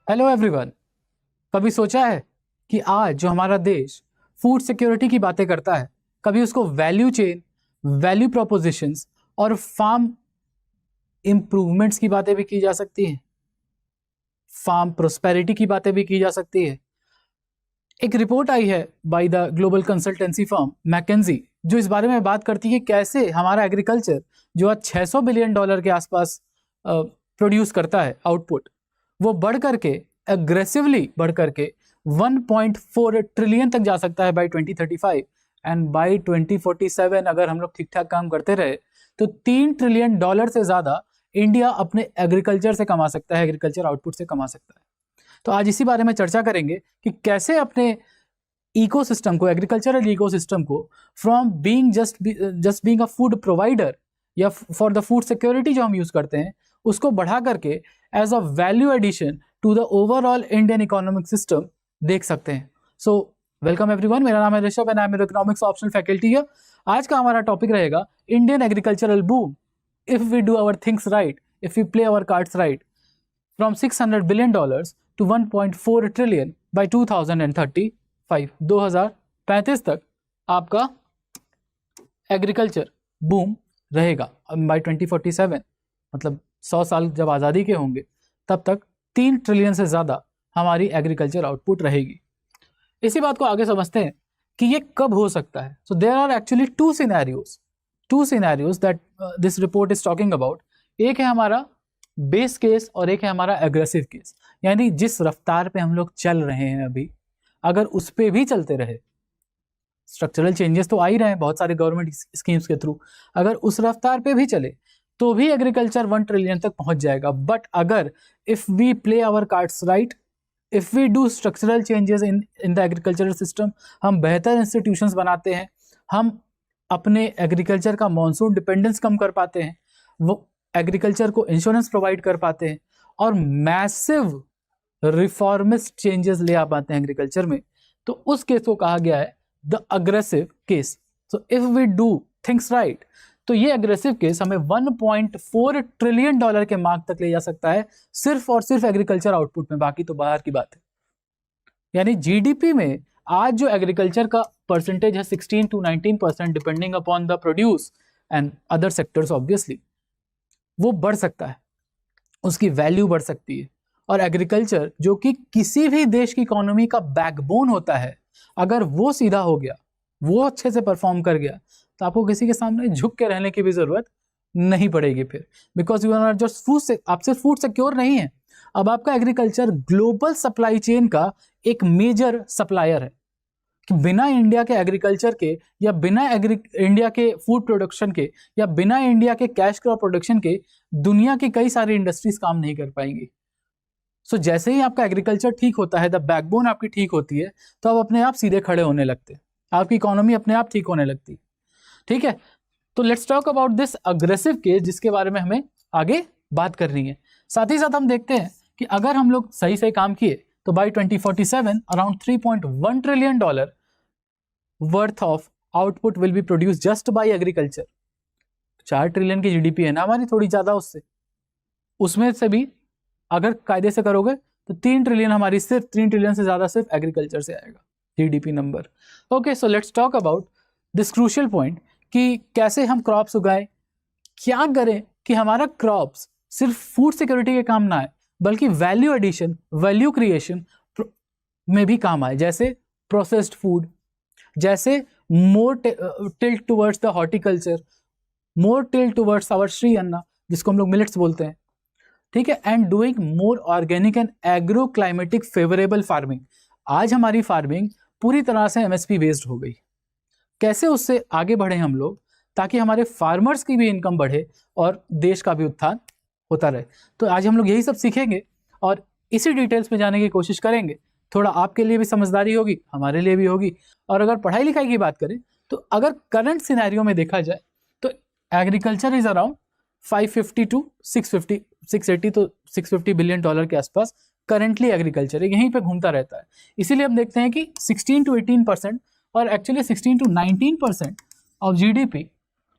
Hello everyone. कभी सोचा है कि आज जो हमारा देश फूड सिक्योरिटी की बातें करता है, कभी उसको वैल्यू चेन, वैल्यू प्रोपोजिशंस और फार्म इंप्रूवमेंट्स की बातें भी की जा सकती हैं, फार्म प्रोस्पेरिटी की बातें भी की जा सकती है। एक रिपोर्ट आई है by the global consultancy firm McKinsey, जो इस बारे में बात करती है कैसे हमारा एग्रीकल्चर जो आज $600 बिलियन के आसपास प्रोड्यूस करता है आउटपुट, वो बढ़ करके एग्रेसिवली बढ़ करके 1.4 ट्रिलियन तक जा सकता है बाय 2035 एंड बाय 2047 अगर हम लोग ठीक ठाक काम करते रहे तो $3 ट्रिलियन से ज्यादा इंडिया अपने एग्रीकल्चर से कमा सकता है, एग्रीकल्चर आउटपुट से कमा सकता है। तो आज इसी बारे में चर्चा करेंगे कि कैसे अपने इकोसिस्टम को, एग्रीकल्चरल इकोसिस्टम को from being just being a food provider या फॉर द फूड सिक्योरिटी जो हम यूज करते हैं, उसको बढ़ा करके as a value addition to the overall Indian economic system देख सकते हैं। सो वेलकम एवरीवन, मेरा नाम है Rishabh and I am economics optional faculty है। आज का हमारा टॉपिक रहेगा Indian agricultural boom if we do our things right, if we play our cards right, from $600 billion to 1.4 trillion by 2035। 2035 तक आपका एग्रीकल्चर बूम रहेगा। बाय 2047 मतलब 100 साल जब आज़ादी के होंगे तब तक 3 ट्रिलियन से ज़्यादा हमारी एग्रीकल्चर आउटपुट रहेगी। इसी बात को आगे समझते हैं कि ये कब हो सकता है। So there are actually two scenarios that this report is talking about. एक है हमारा बेस केस और एक है हमारा एग्रेसिव केस, यानी जिस रफ्तार पे हम लोग चल रहे हैं अभी, अगर उस पे भी चलते रहे, स्ट्रक्चरल चेंजेस तो आ ही रहे हैं बहुत सारे गवर्नमेंट स्कीम्स के थ्रू, अगर उस रफ्तार पे भी चले तो भी एग्रीकल्चर 1 ट्रिलियन तक पहुंच जाएगा। बट अगर if we play our cards right, if we do structural changes in the agricultural system, हम बेहतर इंस्टीट्यूशंस बनाते हैं, हम अपने एग्रीकल्चर का मॉनसून डिपेंडेंस कम कर पाते हैं, वो एग्रीकल्चर को इंश्योरेंस प्रोवाइड कर पाते हैं और मैसिव रिफॉर्मिस्ट चेंजेस ले आ पाते हैं एग्रीकल्चर में, तो उस केस को कहा गया है the aggressive case. So if we do things right, तो ये अग्रेसिव केस हमें 1.4 ट्रिलियन डॉलर के मार्क तक ले जा सकता है, सिर्फ और सिर्फ एग्रीकल्चर आउटपुट में, बाकी तो बाहर की बात है। यानी जीडीपी में आज जो एग्रीकल्चर का परसेंटेज है 16 to 19% depending upon the produce and other sectors, obviously वो बढ़ सकता है, उसकी वैल्यू बढ़ सकती है। और एग्रीकल्चर जो कि किसी भी देश की इकोनॉमी का बैकबोन होता है, अगर वो सीधा हो गया, वो अच्छे से परफॉर्म कर गया, तो आपको किसी के सामने झुक के रहने की भी जरूरत नहीं पड़ेगी फिर, because you are just food से, आप सिर्फ फूड सिक्योर नहीं है, अब आपका एग्रीकल्चर ग्लोबल सप्लाई चेन का एक मेजर सप्लायर है कि बिना इंडिया के एग्रीकल्चर के या बिना इंडिया के फूड प्रोडक्शन के या बिना इंडिया के कैश क्रॉप प्रोडक्शन के दुनिया की कई सारी इंडस्ट्रीज काम नहीं कर पाएंगी। सो जैसे ही आपका एग्रीकल्चर ठीक होता है, द बैकबोन आपकी ठीक होती है, तो आप अपने आप सीधे खड़े होने लगते हैं, आपकी इकोनॉमी अपने आप ठीक होने लगती है। ठीक है, तो let's talk about this aggressive case, जिसके बारे में हमें आगे बात करनी है। साथ ही साथ हम देखते हैं कि अगर हम लोग सही सही काम किए तो by 2047 around $3.1 trillion worth of output will be produce just by agriculture. 4 trillion की जीडीपी है ना हमारी, थोड़ी ज्यादा उससे, उसमें से भी अगर कायदे से करोगे तो 3 ट्रिलियन हमारी, सिर्फ 3 ट्रिलियन से ज्यादा सिर्फ एग्रीकल्चर से आएगा GDP number. Okay, so let's talk about this crucial point कि कैसे हम क्रॉप्स उगाएं, क्या करें कि हमारा क्रॉप्स सिर्फ फूड सिक्योरिटी के काम ना आए, बल्कि वैल्यू एडिशन, वैल्यू क्रिएशन में भी काम आए, जैसे प्रोसेस्ड फूड, जैसे more tilt towards the horticulture, more tilt towards our Shri Anna जिसको हम लोग मिलेट्स बोलते हैं। ठीक है, and doing more organic and agro climatic favourable farming. आज हमारी फार्मिंग पूरी तरह से एमएसपी बेस्ड हो गई, कैसे उससे आगे बढ़े हम लोग ताकि हमारे फार्मर्स की भी इनकम बढ़े और देश का भी उत्थान होता रहे। तो आज हम लोग यही सब सीखेंगे और इसी डिटेल्स में जाने की कोशिश करेंगे। थोड़ा आपके लिए भी समझदारी होगी, हमारे लिए भी होगी। और अगर पढ़ाई लिखाई की बात करें तो अगर करंट सिनेरियो में देखा जाए तो एग्रीकल्चर इज अराउंड 550 to 650, 680 तो 650 बिलियन डॉलर के आसपास करंटली एग्रीकल्चर यहीं पे घूमता रहता है। इसीलिए हम देखते हैं कि 16 to 18% और एक्चुअली 16 to 19% ऑफ जीडीपी,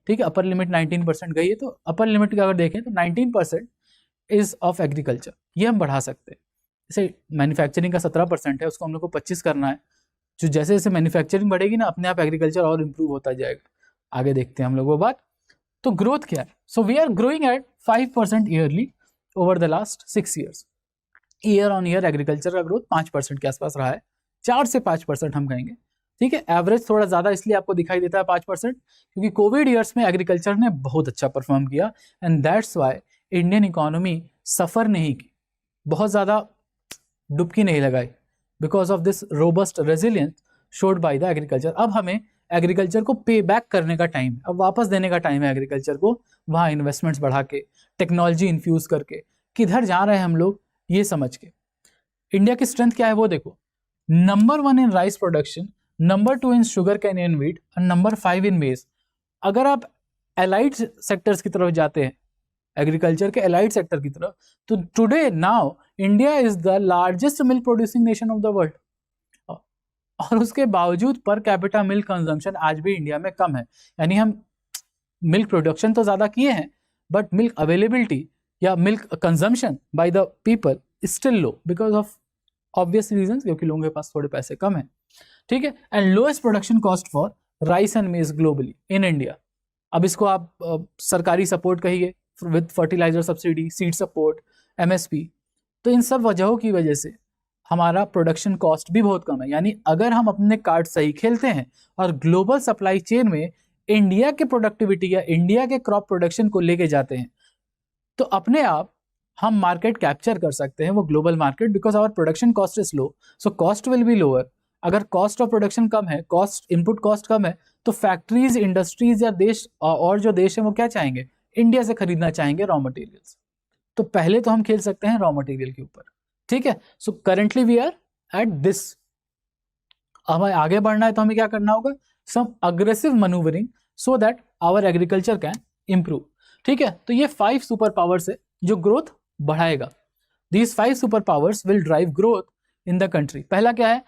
ठीक है, अपर लिमिट 19% गई है, तो अपर लिमिट का अगर देखें तो 19% इज ऑफ एग्रीकल्चर, ये हम बढ़ा सकते हैं। जैसे मैन्युफैक्चरिंग का 17% है, उसको हम लोग को 25 करना है। जो जैसे जैसे मैन्युफैक्चरिंग बढ़ेगी ना, अपने आप एग्रीकल्चर और इम्प्रूव होता जाएगा। आगे देखते हैं हम लोग वो बात। तो ग्रोथ क्या है? So we are growing at 5% yearly over the last 6 years. Year on year agriculture का ग्रोथ 5% के आसपास रहा है, 4 से 5% हम कहेंगे। ठीक है, एवरेज थोड़ा ज़्यादा इसलिए आपको दिखाई देता है 5%, क्योंकि कोविड ईयर्स में एग्रीकल्चर ने बहुत अच्छा परफॉर्म किया, and that's why Indian economy suffer नहीं की, बहुत ज़्यादा डुबकी नहीं लगाई, because of this robust resilience showed by the agriculture. अब हमें एग्रीकल्चर को पे बैक करने का टाइम है, अब वापस देने का टाइम है एग्रीकल्चर को, वहाँ इन्वेस्टमेंट्स बढ़ा के, टेक्नोलॉजी इन्फ्यूज़ करके। किधर जा रहे हैं हम लोग ये समझ के। इंडिया की स्ट्रेंथ क्या है वो देखो, number 1 in rice production, number 2 in sugar cane and wheat, और नंबर 5 इन मेज। अगर आप एलाइड सेक्टर्स की तरफ जाते हैं, एग्रीकल्चर के एलाइड सेक्टर की तरफ, तो today now India is the largest milk producing nation of the world, और उसके बावजूद पर कैपिटा मिल्क कंजम्पशन आज भी इंडिया में कम है। यानी हम मिल्क प्रोडक्शन तो ज़्यादा किए हैं, बट मिल्क अवेलेबिलिटी या milk consumption by the people is still low, because of obvious reason, क्योंकि लोगों के पास थोड़े पैसे कम है। ठीक है, and lowest production cost for rice and maize globally in India. अब इसको आप सरकारी सपोर्ट कहिए, with fertiliser subsidy, seed support, MSP. तो इन सब वजहों की वजह से हमारा प्रोडक्शन कॉस्ट भी बहुत कम है। यानी अगर हम अपने कार्ड सही खेलते हैं और ग्लोबल सप्लाई चेन में इंडिया के प्रोडक्टिविटी या इंडिया के क्रॉप प्रोडक्शन को लेके जाते हैं, तो अपने आप हम मार्केट कैप्चर कर सकते हैं, वो global market, because our production cost is low, so cost will be lower. अगर कॉस्ट ऑफ प्रोडक्शन कम है, कॉस्ट इनपुट कॉस्ट कम है, तो फैक्ट्रीज, इंडस्ट्रीज या देश और जो देश है वो क्या चाहेंगे, इंडिया से खरीदना चाहेंगे रॉ मटेरियल्स। तो पहले तो हम खेल सकते हैं रॉ मटेरियल के ऊपर। ठीक है, so currently we are at this. अब हमें आगे बढ़ना है तो हमें क्या करना होगा, some aggressive manoeuvring so that our agriculture can improve. ठीक है, तो ये 5 सुपर पावर्स है जो ग्रोथ बढ़ाएगा। These 5 super powers will drive growth in the country. पहला क्या है,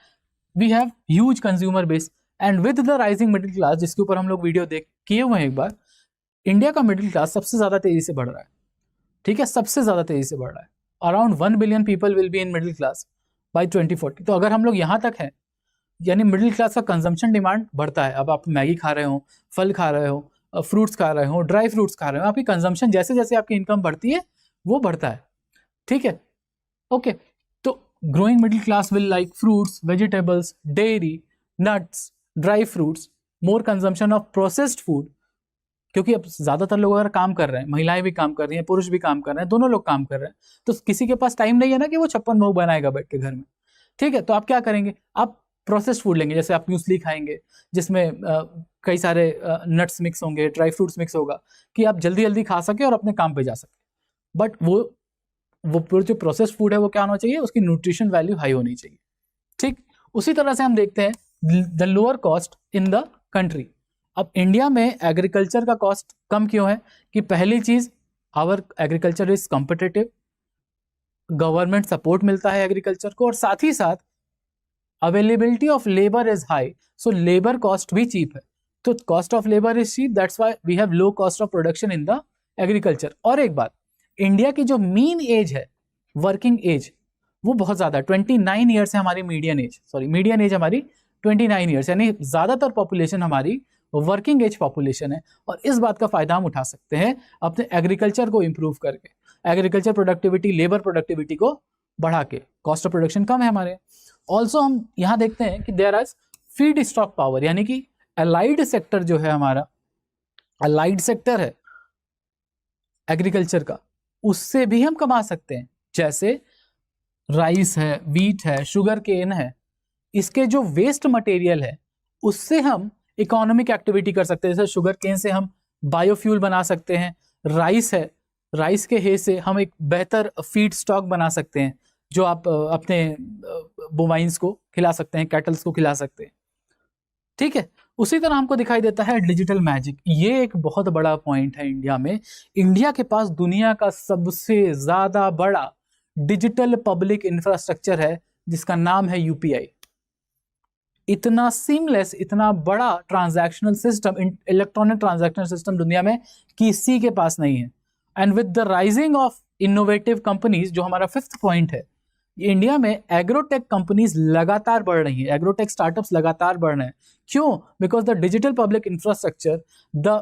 we have huge consumer base, and with the rising middle class, जिसके ऊपर हम लोग वीडियो देख किए हुए हैं एक बार, इंडिया का मिडिल क्लास सबसे ज्यादा तेजी से बढ़ रहा है। ठीक है, सबसे ज्यादा तेजी से बढ़ रहा है। Around 1 billion people will be in middle class by 2040। तो अगर हम लोग यहाँ तक हैं, यानी मिडिल क्लास का कंजम्पशन डिमांड बढ़ता है। अब आप मैगी खा रहे हो, फल खा रहे हो, फ्रूट्स खा रहे हो, ड्राई फ्रूट्स खा रहे हो, आपकी कंजम्पशन जैसे जैसे आपकी इनकम बढ़ती है वो बढ़ता है। ठीक है, ओके। तो growing middle class will like fruits, vegetables, dairy, nuts, dry fruits, more consumption of processed food, क्योंकि अब ज्यादातर लोग अगर काम कर रहे हैं, महिलाएं भी काम कर रही हैं, पुरुष भी काम कर रहे हैं, दोनों लोग काम कर रहे हैं, तो किसी के पास टाइम नहीं है ना कि वो 56 भोग बनाएगा बैठ के घर में। ठीक है, तो आप क्या करेंगे, आप प्रोसेस्ड फूड लेंगे, जैसे आप म्यूसली खाएंगे जिसमें कई सारे नट्स मिक्स होंगे, ड्राई फ्रूट्स मिक्स होगा, कि आप जल्दी जल्दी खा सके और अपने काम पे जा सके। बट वो जो प्रोसेस्ड फूड है वो क्या होना चाहिए, उसकी न्यूट्रिशन वैल्यू हाई होनी चाहिए। ठीक, उसी तरह से हम देखते हैं the lower cost in the country. अब इंडिया में एग्रीकल्चर का कॉस्ट कम क्यों है, कि पहली चीज, our agriculture is competitive, government support मिलता है एग्रीकल्चर को, और साथ ही साथ availability of labour is high, so labour cost भी चीप है। तो cost of labour is cheap, that's why we have low cost of production in the agriculture. और एक बात, इंडिया की जो मीन एज है, वर्किंग एज, वो बहुत ज्यादा है, 29 ईयर्स है हमारी मीडियन एज, मीडियन एज हमारी 29 ईयर्स, यानी ज्यादातर पॉपुलेशन हमारी वर्किंग एज पॉपुलेशन है। और इस बात का फायदा हम उठा सकते हैं अपने एग्रीकल्चर को इंप्रूव करके, एग्रीकल्चर प्रोडक्टिविटी, लेबर प्रोडक्टिविटी को बढ़ा के। कॉस्ट ऑफ प्रोडक्शन कम है हमारे। ऑल्सो हम यहाँ देखते हैं कि there is feedstock power, यानी कि अलाइड सेक्टर जो है हमारा, अलाइड सेक्टर है एग्रीकल्चर का, उससे भी हम कमा सकते हैं। जैसे राइस है, वीट है, शुगर केन है, इसके जो वेस्ट मटेरियल है उससे हम इकोनॉमिक एक्टिविटी कर सकते हैं। जैसे शुगर केन से हम बायोफ्यूल बना सकते हैं, राइस है, राइस के हे से हम एक बेहतर फीड स्टॉक बना सकते हैं, जो आप अपने बोवाइंस को खिला सकते हैं, कैटल्स को खिला सकते हैं। ठीक है, उसी तरह हमको दिखाई देता है डिजिटल मैजिक। ये एक बहुत बड़ा पॉइंट है इंडिया में। इंडिया के पास दुनिया का सबसे ज्यादा बड़ा डिजिटल पब्लिक इंफ्रास्ट्रक्चर है, जिसका नाम है यूपीआई। इतना सीमलेस, इतना बड़ा transactional system, electronic transactional system दुनिया में किसी के पास नहीं है। And with the rising of innovative companies, जो हमारा 5th पॉइंट है, इंडिया में एग्रोटेक कंपनीज लगातार बढ़ रही हैं, एग्रोटेक स्टार्टअप्स लगातार बढ़ रहे हैं। क्यों? Because the digital public infrastructure, the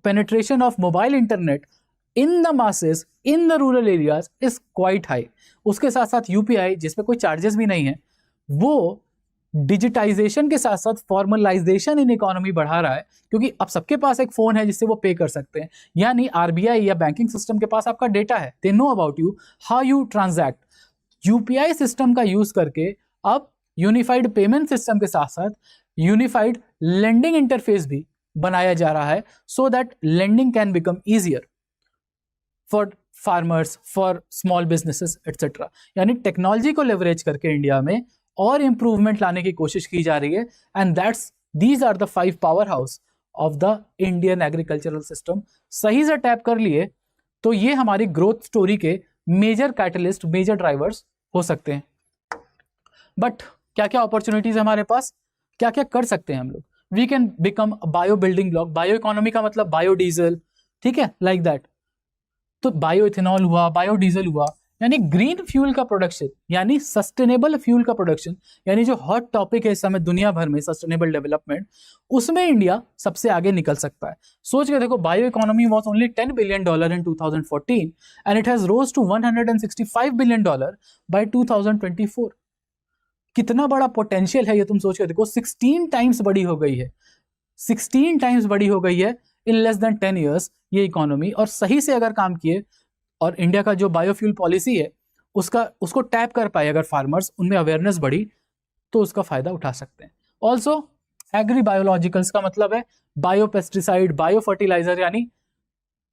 penetration of mobile internet in the masses in the rural areas is quite high. उसके साथ साथ यूपीआई जिसमें कोई चार्जेस भी नहीं है, वो डिजिटाइजेशन के साथ साथ फॉर्मलाइजेशन इन इकोनॉमी बढ़ा रहा है, क्योंकि अब सबके पास एक फोन है जिससे वो पे कर सकते हैं। यानी आरबीआई या बैंकिंग सिस्टम के पास आपका डेटा है, they know about you, how you transact. UPI system का यूज करके अब यूनिफाइड पेमेंट सिस्टम के साथ साथ यूनिफाइड लेंडिंग इंटरफेस भी बनाया जा रहा है, so that lending can become easier for farmers, for small businesses etcetera. यानी टेक्नोलॉजी को लेवरेज करके इंडिया में और इंप्रूवमेंट लाने की कोशिश की जा रही है। And that's these are the 5 powerhouse of the Indian agricultural system. सही से टैप कर लिए तो ये हमारी ग्रोथ स्टोरी के मेजर कैटलिस्ट, मेजर ड्राइवर्स हो सकते हैं। बट क्या क्या अपॉर्चुनिटीज है हमारे पास, क्या क्या कर सकते हैं हम लोग? We can become bio building block. Bio economy का मतलब बायो डीजल, ठीक है, लाइक दैट। तो बायो इथेनॉल हुआ, बायो डीजल हुआ, यानी ग्रीन फ्यूल का प्रोडक्शन, यानी सस्टेनेबल फ्यूल का प्रोडक्शन, यानी जो हॉट टॉपिक है इस समय दुनिया भर में, सस्टेनेबल डेवलपमेंट, उसमें इंडिया सबसे आगे निकल सकता है। सोच के देखो, bio economy was only $10 billion in 2014 and it has rose to $165 billion by 2024। कितना बड़ा पोटेंशियल है ये तुम सोच के देखो। 16 टाइम्स बड़ी हो गई है, 16 टाइम्स बड़ी हो गई है इन लेस देन 10 ईयर्स ये इकोनॉमी। और सही से अगर काम किए और इंडिया का जो बायोफ्यूल पॉलिसी है उसको टैप कर पाए अगर फार्मर्स, उनमें अवेयरनेस बढ़ी, तो उसका फायदा उठा सकते हैं। ऑल्सो एग्री बायोलॉजिकल्स का मतलब है बायो पेस्टिसाइड, बायो फर्टिलाइजर, यानी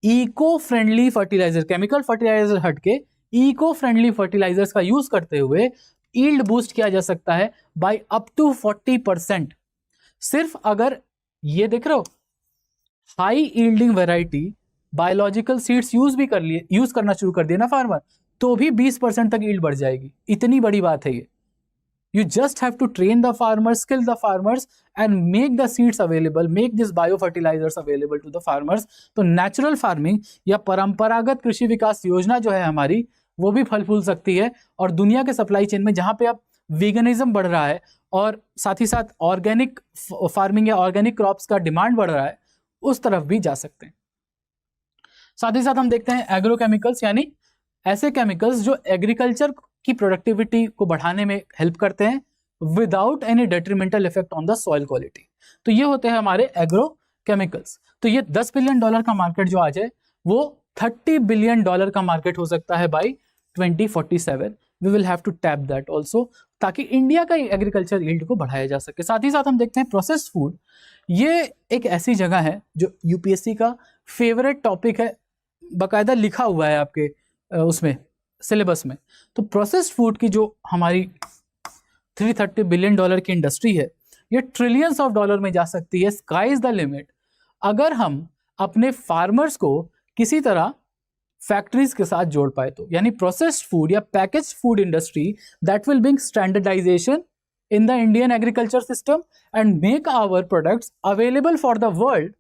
eco friendly fertiliser, chemical fertiliser हटके इको फ्रेंडली फर्टिलाइजर्स का यूज करते हुए ईल्ड बूस्ट किया जा सकता है बाय अप टू 40%। सिर्फ अगर ये देख रहे हो, high yielding variety biological seeds use करना शुरू कर दिया ना फार्मर, तो भी 20% तक ईल्ड बढ़ जाएगी। इतनी बड़ी बात है ये। You just have to train the farmers, skill the farmers and make the seeds available, make these biofertilizers available to the farmers। तो नेचुरल फार्मिंग या परंपरागत कृषि विकास योजना जो है हमारी, वो भी फल फूल सकती है। और दुनिया के सप्लाई चेन में जहां पे अब वीगनिज्म बढ़ रहा है और साथ ही साथ ऑर्गेनिक फार्मिंग या ऑर्गेनिक क्रॉप्स का डिमांड बढ़ रहा है, उस तरफ भी जा सकते हैं। साथ ही साथ हम देखते हैं एग्रोकेमिकल्स, यानी ऐसे केमिकल्स जो एग्रीकल्चर की प्रोडक्टिविटी को बढ़ाने में हेल्प करते हैं without any detrimental effect on the soil quality. तो ये होते हैं हमारे एग्रो केमिकल्स। तो ये $10 बिलियन का मार्केट जो आज है, वो $30 बिलियन का मार्केट हो सकता है by 2047। We will have to tap that also, ताकि इंडिया का एग्रीकल्चर यील्ड को बढ़ाया जा सके। साथ ही साथ हम देखते हैं प्रोसेस्ड फूड। ये एक ऐसी जगह है जो यूपीएससी का फेवरेट टॉपिक है, बाकायदा लिखा हुआ है आपके उसमें सिलेबस में। तो प्रोसेस्ड फूड की जो हमारी $330 बिलियन की इंडस्ट्री है, ये ट्रिलियंस ऑफ डॉलर में जा सकती है। Sky is the limit. अगर हम अपने फार्मर्स को किसी तरह फैक्ट्रीज के साथ जोड़ पाए तो, यानी प्रोसेस्ड फूड या packaged food industry that will bring standardisation in the Indian agriculture system and make our products available for the world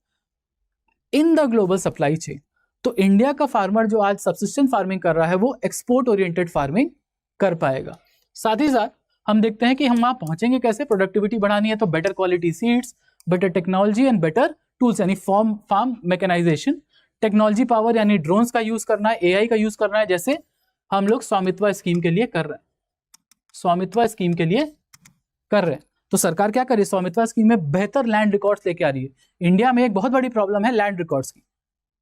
in the global supply chain। तो इंडिया का फार्मर जो आज सब्सिस्टेंस फार्मिंग कर रहा है, वो export oriented farming कर पाएगा। साथ ही साथ हम देखते हैं कि हम वहां पहुंचेंगे कैसे। प्रोडक्टिविटी बढ़ानी है तो better quality seeds, better technology and better tools, यानी फार्म मैकेनाइजेशन, टेक्नोलॉजी पावर, यानी ड्रोन्स का यूज करना है, एआई का यूज करना है, जैसे हम लोग स्वामित्व स्कीम के लिए कर रहे हैं। स्वामित्व स्कीम के लिए कर रहे हैं तो सरकार क्या करे, स्वामित्व स्कीम में बेहतर लैंड रिकॉर्ड्स लेके आ रही है। इंडिया में एक बहुत बड़ी प्रॉब्लम है लैंड रिकॉर्ड्स की।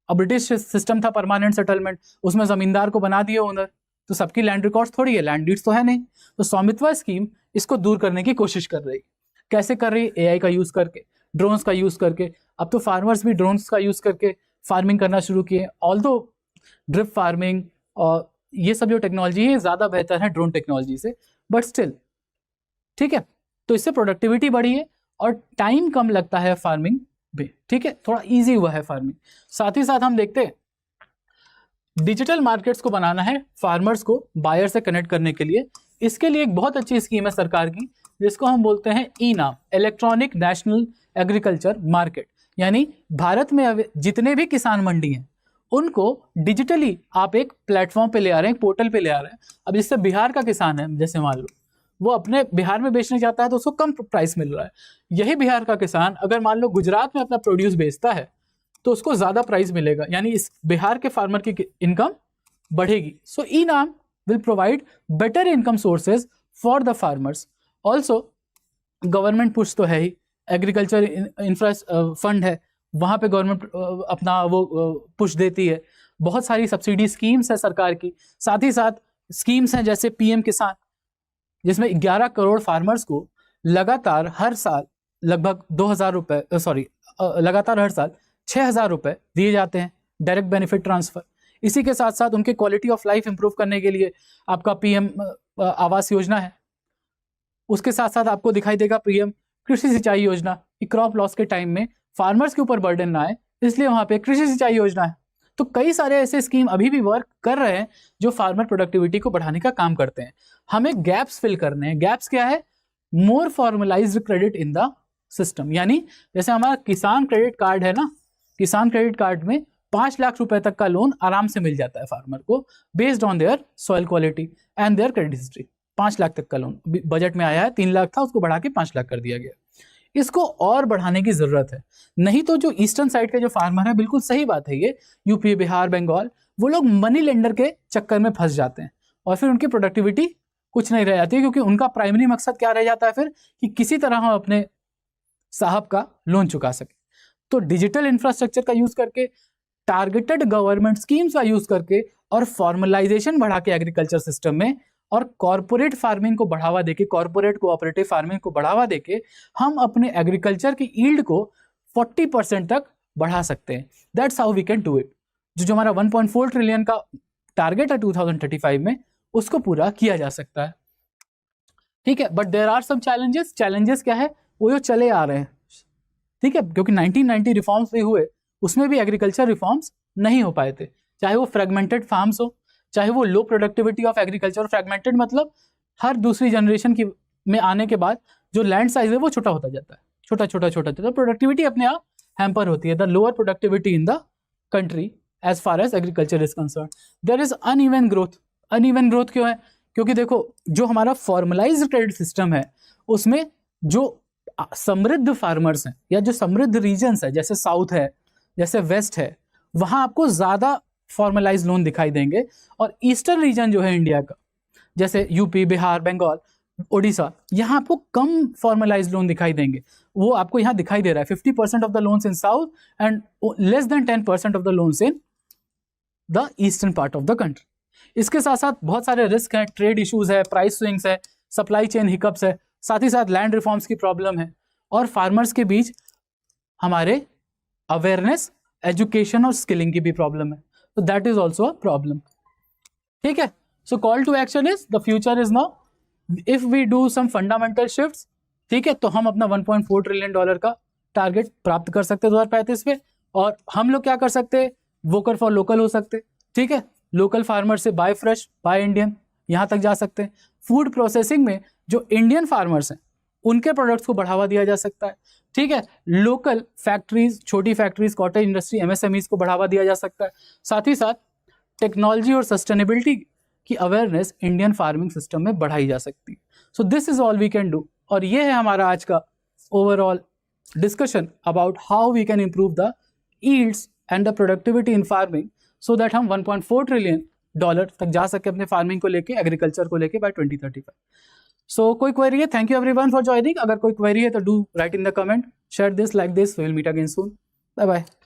अब ब्रिटिश सिस्टम था परमानेंट सेटलमेंट, उसमें जमींदार को बना दिए ओनर, तो सबकी लैंड रिकॉर्ड्स थोड़ी है, लैंड डीड्स तो है नहीं। तो स्वामित्व स्कीम इसको दूर करने की कोशिश कर रही है। कैसे कर रही है? एआई का यूज करके, ड्रोन्स का यूज करके। अब तो फार्मर्स भी ड्रोन्स का यूज करके फार्मिंग करना शुरू किए। ऑल्दो ड्रिप फार्मिंग और ये सब जो टेक्नोलॉजी है ज्यादा बेहतर है ड्रोन टेक्नोलॉजी से, बट स्टिल ठीक है। तो इससे प्रोडक्टिविटी बढ़ी है और टाइम कम लगता है फार्मिंग भी, ठीक है, थोड़ा इजी हुआ है फार्मिंग। साथ ही साथ हम देखते हैं डिजिटल मार्केट्स को बनाना है फार्मर्स को बायर से कनेक्ट करने के लिए। इसके लिए एक बहुत अच्छी स्कीम है सरकार की, जिसको हम बोलते हैं e-NAM, electronic national agriculture market. यानी भारत में जितने भी किसान मंडी हैं उनको डिजिटली आप एक प्लेटफॉर्म पे ले आ रहे हैं, एक पोर्टल पे ले आ रहे हैं। अब जिससे बिहार का किसान है, जैसे मान लो वो अपने बिहार में बेचने जाता है तो उसको कम प्राइस मिल रहा है। यही बिहार का किसान अगर मान लो गुजरात में अपना प्रोड्यूस बेचता है तो उसको ज्यादा प्राइस मिलेगा, यानी इस बिहार के फार्मर की इनकम बढ़ेगी। So eNAM will provide better income sources for the farmers. Also government push तो है ही, एग्रीकल्चर इंफ्रा फंड है, वहाँ पे गवर्नमेंट अपना वो पुश देती है। बहुत सारी सब्सिडी स्कीम्स है सरकार की, साथ ही साथ स्कीम्स हैं जैसे पीएम किसान, जिसमें 11 करोड़ फार्मर्स को लगातार हर साल लगभग 2,000 रुपए, लगातार हर साल 6,000 रुपए दिए जाते हैं, डायरेक्ट बेनिफिट ट्रांसफर। इसी के साथ साथ उनके क्वालिटी ऑफ लाइफ इंप्रूव करने के लिए आपका पीएम आवास योजना है। उसके साथ साथ आपको दिखाई देगा पीएम कृषि सिंचाई योजना, कि क्रॉप लॉस के टाइम में फार्मर्स के ऊपर बर्डन ना आए, इसलिए वहां पे कृषि सिंचाई योजना है। तो कई सारे ऐसे स्कीम अभी भी वर्क कर रहे हैं जो फार्मर प्रोडक्टिविटी को बढ़ाने का काम करते हैं। हमें गैप्स फिल करने हैं। गैप्स क्या है? More formalised credit in the system, यानी जैसे हमारा किसान क्रेडिट कार्ड है ना, किसान क्रेडिट कार्ड में 5 लाख रुपए तक का लोन आराम से मिल जाता है फार्मर को, based on their soil quality and there credit history. 5 lakh तक का लोन बजट में आया है, 3 लाख था, उसको बढ़ा के 5 लाख कर दिया गया। इसको और बढ़ाने की जरूरत है, नहीं तो जो ईस्टर्न साइड के जो फार्मर है, बिल्कुल सही बात है ये, यूपी, बिहार, बंगाल, वो लोग मनी लेंडर के चक्कर में फंस जाते हैं और फिर उनकी प्रोडक्टिविटी कुछ नहीं रह जाती है, क्योंकि उनका प्राइमरी मकसद क्या रह जाता है फिर, कि किसी तरह हम अपने साहब का लोन चुका सके। तो डिजिटल इंफ्रास्ट्रक्चर का यूज करके, टारगेटेड गवर्नमेंट स्कीम्स का यूज करके और फॉर्मलाइजेशन बढ़ा के एग्रीकल्चर सिस्टम में, और कॉर्पोरेट फार्मिंग को बढ़ावा देके, कॉर्पोरेट कोऑपरेटिव फार्मिंग को बढ़ावा देके हम अपने एग्रीकल्चर की यील्ड को 40% तक बढ़ा सकते हैं। That's how we can do it. जो हमारा 1.4 ट्रिलियन का टारगेट है 2035 में, उसको पूरा किया जा सकता है। ठीक है, but there are some challenges. Challenges क्या है? वो जो चले आ रहे हैं, ठीक है, क्योंकि 1990 रिफॉर्म्स भी हुए, उसमें भी एग्रीकल्चर रिफॉर्म्स नहीं हो पाए थे, चाहे वो फ्रेगमेंटेड फार्म्स हो, चाहे वो लो प्रोडक्टिविटी ऑफ एग्रीकल्चर। फ्रेगमेंटेड मतलब हर दूसरी जनरेशन की में आने के बाद जो लैंड साइज है वो छोटा होता जाता है, छोटा छोटा छोटा छोटा, प्रोडक्टिविटी अपने आप हैम्पर होती है। The lower productivity in the country as far as agriculture is concern. There is uneven growth. Uneven growth क्यों है? क्योंकि देखो, जो हमारा फॉर्मलाइज्ड क्रेडिट सिस्टम है, उसमें जो समृद्ध फार्मर्स हैं या जो समृद्ध रीजन्स है, जैसे साउथ है, जैसे वेस्ट है, वहां आपको ज्यादा फॉर्मलाइज लोन दिखाई देंगे, और ईस्टर्न रीजन जो है इंडिया का, जैसे यूपी, बिहार, बंगाल, ओडिशा, यहाँ आपको कम फॉर्मलाइज लोन दिखाई देंगे। वो आपको यहाँ दिखाई दे रहा है 50% of the loans in south and less than 10% of the loans in the eastern part of the country. इसके साथ साथ बहुत सारे रिस्क हैं, ट्रेड इश्यूज है, प्राइस स्विंग्स है, सप्लाई चेन हिकअप्स है, साथ ही साथ लैंड रिफॉर्म्स की प्रॉब्लम है, और फार्मर्स के बीच हमारे अवेयरनेस, एजुकेशन और स्किलिंग की भी प्रॉब्लम है। So that is also a problem. ठीक है, so call to action is the future is now. If we do some fundamental shifts, ठीक है, तो हम अपना 1.4 ट्रिलियन डॉलर का टारगेट प्राप्त कर सकते हैं 2035 में। और हम लोग क्या कर सकते हैं? वोकल फॉर लोकल हो सकते हैं। ठीक है, लोकल फार्मर से बाय फ्रेश, बाय इंडियन, यहाँ तक जा सकते हैं। फूड प्रोसेसिंग में जो इंडियन फार्मर्स हैं, उनके प्रोडक्ट्स को बढ़ावा दिया जा सकता है। ठीक है, लोकल फैक्ट्रीज, छोटी फैक्ट्रीज, कॉटेज इंडस्ट्री, एमएसएमईज को बढ़ावा दिया जा सकता है। साथ ही साथ टेक्नोलॉजी और सस्टेनेबिलिटी की अवेयरनेस इंडियन फार्मिंग सिस्टम में बढ़ाई जा सकती है। So this is all we can do. और ये है हमारा आज का overall discussion about how we can improve the yields and the productivity in farming, so that हम 1.4 ट्रिलियन डॉलर तक जा सके अपने फार्मिंग को लेके, एग्रीकल्चर को लेके बाय 2035। सो कोई क्वेरी है? Thank you everyone for joining. अगर कोई क्वेरी है तो do write in the comment, share this, like this. We will meet again soon. Bye bye.